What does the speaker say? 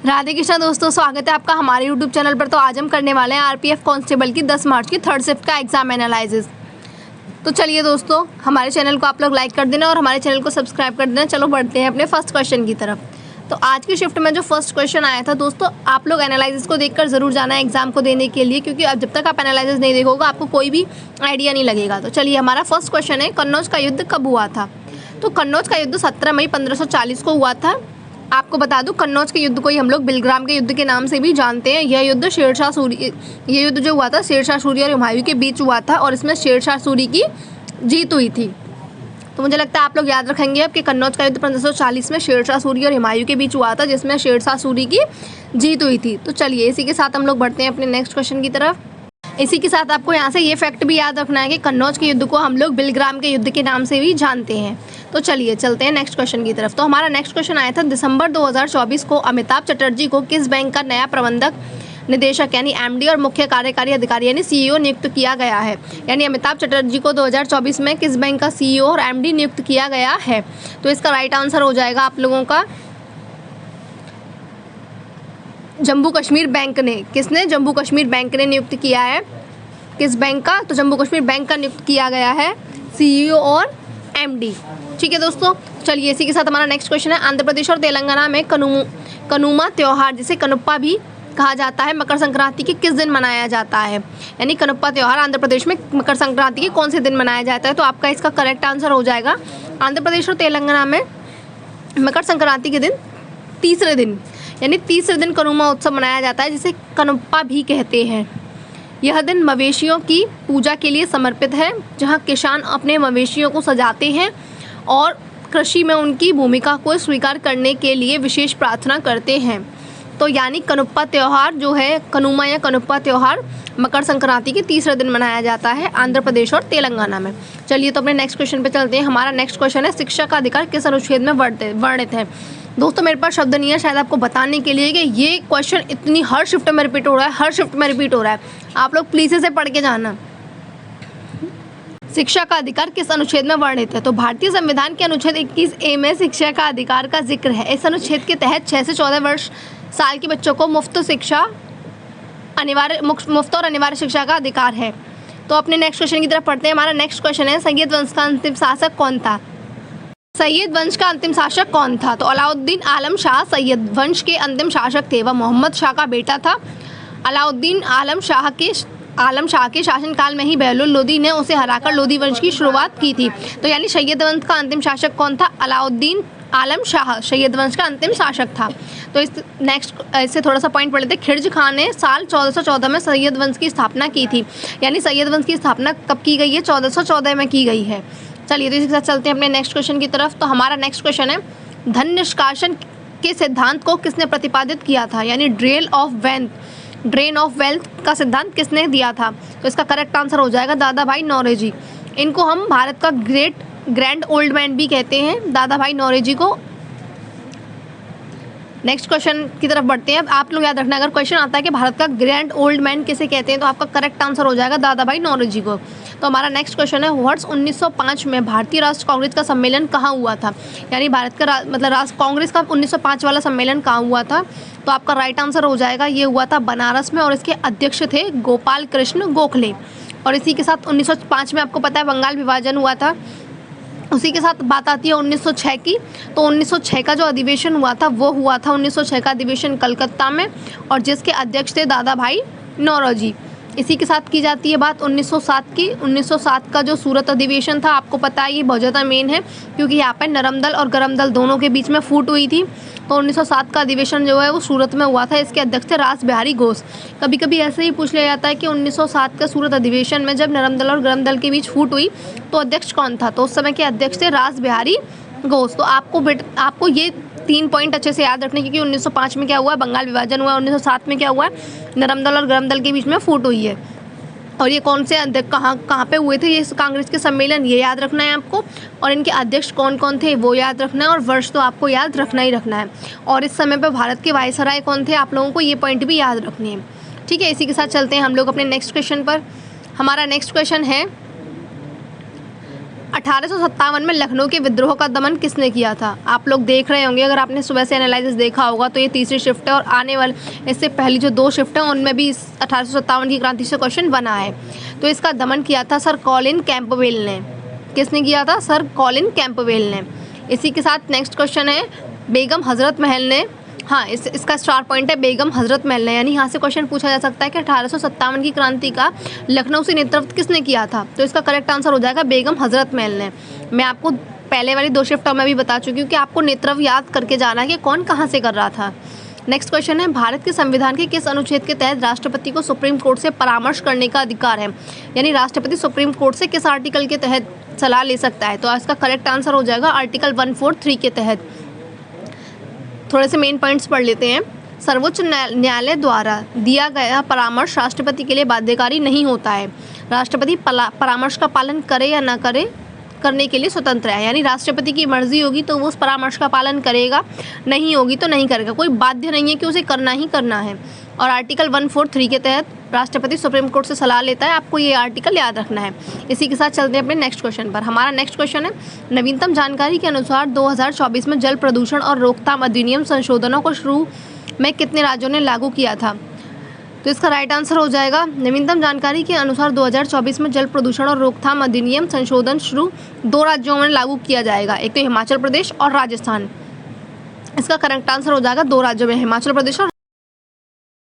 राधे कृष्णा दोस्तों, स्वागत है आपका हमारे यूट्यूब चैनल पर। तो आज हम करने वाले हैं आरपीएफ कांस्टेबल की 10 मार्च की थर्ड शिफ्ट का एग्जाम एनालिसिस। तो चलिए दोस्तों, हमारे चैनल को आप लोग लाइक कर देना और हमारे चैनल को सब्सक्राइब कर देना। चलो बढ़ते हैं अपने फर्स्ट क्वेश्चन की तरफ। तो आज की शिफ्ट में जो फर्स्ट क्वेश्चन आया था दोस्तों, आप लोग एनालिसिस को देखकर ज़रूर जाना है एग्जाम को देने के लिए, क्योंकि अब जब तक आप एनालिसिस नहीं देखोगे आपको कोई भी आइडिया नहीं लगेगा। तो चलिए, हमारा फर्स्ट क्वेश्चन है, कन्नौज का युद्ध कब हुआ था? तो कन्नौज का युद्ध 17 मई 1540 को हुआ था। आपको बता दूं, कन्नौज के युद्ध को ही हम लोग बिलग्राम के युद्ध के नाम से भी जानते हैं। यह युद्ध ये युद्ध जो हुआ था शेरशाह सूरी और हुमायूं के बीच हुआ था और इसमें शेरशाह सूरी की जीत हुई थी। तो मुझे लगता है आप लोग याद रखेंगे अब कि कन्नौज का युद्ध 1540 में शेरशाह सूरी और हुमायूं के बीच हुआ था, जिसमें शेरशाह सूरी की जीत हुई थी। तो चलिए, इसी के साथ हम लोग बढ़ते हैं अपने नेक्स्ट क्वेश्चन की तरफ। इसी के साथ आपको यहाँ से ये फैक्ट भी याद रखना है कि कन्नौज के युद्ध को हम लोग बिलग्राम के युद्ध के नाम से भी जानते हैं। तो चलिए चलते हैं नेक्स्ट क्वेश्चन की तरफ। तो हमारा नेक्स्ट क्वेश्चन आया था, दिसंबर 2024 को अमिताभ चटर्जी को किस बैंक का नया प्रबंधक निदेशक यानी एमडी और मुख्य कार्यकारी अधिकारी यानी सीईओ नियुक्त किया गया है? यानी अमिताभ चटर्जी को 2024 में किस बैंक का सीईओ और एमडी नियुक्त किया गया है? तो इसका राइट आंसर हो जाएगा आप लोगों का जम्मू कश्मीर बैंक ने। किसने? जम्मू कश्मीर बैंक ने नियुक्त किया है। किस बैंक का? तो जम्मू कश्मीर बैंक का नियुक्त किया गया है सीईओ और एमडी। ठीक है दोस्तों, चलिए इसी के साथ हमारा नेक्स्ट क्वेश्चन है, आंध्र प्रदेश और तेलंगाना में कनुमा त्योहार, जिसे कनुप्पा भी कहा जाता है, मकर संक्रांति के किस दिन मनाया जाता है? यानी कनुप्पा त्योहार आंध्र प्रदेश में मकर संक्रांति के कौन से दिन मनाया जाता है? तो आपका इसका करेक्ट आंसर हो जाएगा आंध्र प्रदेश और तेलंगाना में मकर संक्रांति के दिन तीसरे दिन, यानी तीसरे दिन कनुमा उत्सव मनाया जाता है, जिसे कनुप्पा भी कहते हैं। यह दिन मवेशियों की पूजा के लिए समर्पित है, जहां किसान अपने मवेशियों को सजाते हैं और कृषि में उनकी भूमिका को स्वीकार करने के लिए विशेष प्रार्थना करते हैं। तो यानी कनुप्पा त्यौहार जो है, कनुमा या कनुप्पा त्यौहार मकर संक्रांति के तीसरे दिन मनाया जाता है आंध्र प्रदेश और तेलंगाना में। चलिए तो अपने नेक्स्ट क्वेश्चन पे चलते हैं। हमारा नेक्स्ट क्वेश्चन है, शिक्षा का अधिकार किस अनुच्छेद में वर्णित है? दोस्तों मेरे पास शब्द नहीं है शायद आपको बताने के लिए कि ये क्वेश्चन इतनी हर शिफ्ट में रिपीट हो रहा है, हर शिफ्ट में रिपीट हो रहा है। आप लोग प्लीज इसे पढ़ के जाना। शिक्षा का अधिकार किस अनुच्छेद में वर्णित है? तो भारतीय संविधान के अनुच्छेद 21A में शिक्षा का अधिकार का जिक्र है। इस अनुच्छेद के तहत 6 से 14 वर्ष साल के बच्चों को मुफ्त और अनिवार्य शिक्षा का अधिकार है। तो अपने नेक्स्ट क्वेश्चन की तरफ पढ़ते हैं। हमारा नेक्स्ट क्वेश्चन है, सैयद वंश का अंतिम शासक कौन था? सैयद वंश का अंतिम शासक कौन था? तो अलाउद्दीन आलम शाह सैयद वंश के अंतिम शासक थे। वह मोहम्मद शाह का बेटा था। अलाउद्दीन आलम शाह के शासनकाल में ही बहलुल लोदी ने उसे हराकर लोदी वंश की शुरुआत की थी। तो यानी सैयद वंश का अंतिम शासक कौन था? अलाउद्दीन आलम शाह सैयद वंश का अंतिम शासक था। तो इससे थोड़ा सा पॉइंट पढ़ लेते हैं। खिलजी खान ने साल 1414 में सैयद वंश की स्थापना की थी। यानी सैयद वंश की स्थापना कब की गई है? 1414 में की गई है। चलिए तो इसके साथ चलते हैं अपने नेक्स्ट क्वेश्चन की तरफ। तो हमारा नेक्स्ट क्वेश्चन है, धन निष्कासन के सिद्धांत को किसने प्रतिपादित किया था? यानी ड्रेन ऑफ वेल्थ का सिद्धांत किसने दिया था? तो इसका करेक्ट आंसर हो जाएगा दादा भाई नौरोजी। इनको हम भारत का ग्रैंड ओल्ड मैन भी कहते हैं, दादा भाई नौरोजी को। नेक्स्ट क्वेश्चन की तरफ बढ़ते हैं। अब आप लोग याद रखना, अगर क्वेश्चन आता है कि भारत का ग्रैंड ओल्ड मैन किसे कहते हैं, तो आपका करेक्ट आंसर हो जाएगा दादा भाई नौरोजी को। तो हमारा नेक्स्ट क्वेश्चन है, वर्ष 1905 में भारतीय राष्ट्र कांग्रेस का सम्मेलन कहाँ हुआ था? यानी भारत का राष्ट्र कांग्रेस का 1905 वाला सम्मेलन कहाँ हुआ था? तो आपका राइट आंसर हो जाएगा, ये हुआ था बनारस में और इसके अध्यक्ष थे गोपाल कृष्ण गोखले। और इसी के साथ 1905 में आपको पता है बंगाल विभाजन हुआ था। उसी के साथ बात आती है 1906 की। तो 1906 का जो अधिवेशन हुआ था वो हुआ था 1906 का अधिवेशन कलकत्ता में, और जिसके अध्यक्ष थे दादा भाई नौरोजी। इसी के साथ की जाती है बात 1907 की। 1907 का जो सूरत अधिवेशन था, आपको पता है ये बहुत ज़्यादा मेन है, क्योंकि यहाँ पर नरम दल और गरम दल दोनों के बीच में फूट हुई थी। तो 1907 का अधिवेशन जो है वो सूरत में हुआ था। इसके अध्यक्ष थे रास बिहारी घोष। कभी कभी ऐसे ही पूछ लिया जाता है कि 1907 का सूरत अधिवेशन में जब नरम दल और गरम दल के बीच फूट हुई तो अध्यक्ष कौन था? तो उस समय के अध्यक्ष थे रास बिहारी घोष। तो आपको ये 3 पॉइंट अच्छे से याद रखने, क्योंकि 1905 में क्या हुआ? बंगाल विभाजन हुआ। 1907 में क्या हुआ? नरम दल और गरम दल के बीच में फूट हुई है। और ये कौन से अध्यक्ष कहाँ पे हुए थे ये कांग्रेस के सम्मेलन, ये याद रखना है आपको। और इनके अध्यक्ष कौन कौन थे वो याद रखना है, और वर्ष तो आपको याद रखना ही रखना है। और इस समय पे भारत के वायसराय कौन थे, आप लोगों को ये पॉइंट भी याद रखनी है। ठीक है, इसी के साथ चलते हैं हम लोग अपने नेक्स्ट क्वेश्चन पर। हमारा नेक्स्ट क्वेश्चन है, 1857 में लखनऊ के विद्रोह का दमन किसने किया था? आप लोग देख रहे होंगे, अगर आपने सुबह से एनालिसिस देखा होगा तो ये तीसरी शिफ्ट है और आने वाले इससे पहली जो 2 शिफ्ट है उनमें भी 1857 की क्रांति से क्वेश्चन बना है। तो इसका दमन किया था सर कॉलिन कैंपबेल ने। किसने किया था? सर कॉलिन कैंपबेल ने। इसी के साथ नेक्स्ट क्वेश्चन है बेगम हजरत महल ने, हाँ इसका स्टार पॉइंट है बेगम हजरत महल ने, यानी यहाँ से क्वेश्चन पूछा जा सकता है कि 1857 की क्रांति का लखनऊ से नेतृत्व किसने किया था? तो इसका करेक्ट आंसर हो जाएगा बेगम हजरत महल ने। मैं आपको पहले वाली 2 शिफ्टों में भी बता चुकी हूँ कि आपको नेतृत्व याद करके जाना है कि कौन कहाँ से कर रहा था। नेक्स्ट क्वेश्चन है भारत के संविधान के किस अनुच्छेद के तहत राष्ट्रपति को सुप्रीम कोर्ट से परामर्श करने का अधिकार है? यानी राष्ट्रपति सुप्रीम कोर्ट से किस आर्टिकल के तहत सलाह ले सकता है? तो इसका करेक्ट आंसर हो जाएगा आर्टिकल 143 के तहत। थोड़े से मेन पॉइंट्स पढ़ लेते हैं। सर्वोच्च न्यायालय द्वारा दिया गया परामर्श राष्ट्रपति के लिए बाध्यकारी नहीं होता है। राष्ट्रपति परामर्श का पालन करे या ना करे, करने के लिए स्वतंत्र है। यानी राष्ट्रपति की मर्जी होगी तो वो उस परामर्श का पालन करेगा, नहीं होगी तो नहीं करेगा। कोई बाध्य नहीं है कि उसे करना ही करना है। और आर्टिकल 143 के तहत राष्ट्रपति सुप्रीम कोर्ट से सलाह लेता है। आपको ये आर्टिकल याद रखना है। इसी के साथ चलते हैं अपने नेक्स्ट क्वेश्चन पर। हमारा नेक्स्ट क्वेश्चन है नवीनतम जानकारी के अनुसार 2024 में जल प्रदूषण और रोकथाम अधिनियम संशोधनों को शुरू में कितने राज्यों ने लागू किया था? तो इसका राइट आंसर हो जाएगा नवीनतम जानकारी के अनुसार 2024 में जल प्रदूषण और रोकथाम अधिनियम संशोधन शुरू 2 राज्यों में लागू किया जाएगा, एक तो हिमाचल प्रदेश और राजस्थान। इसका करेक्ट आंसर हो जाएगा 2 राज्यों में, हिमाचल प्रदेश और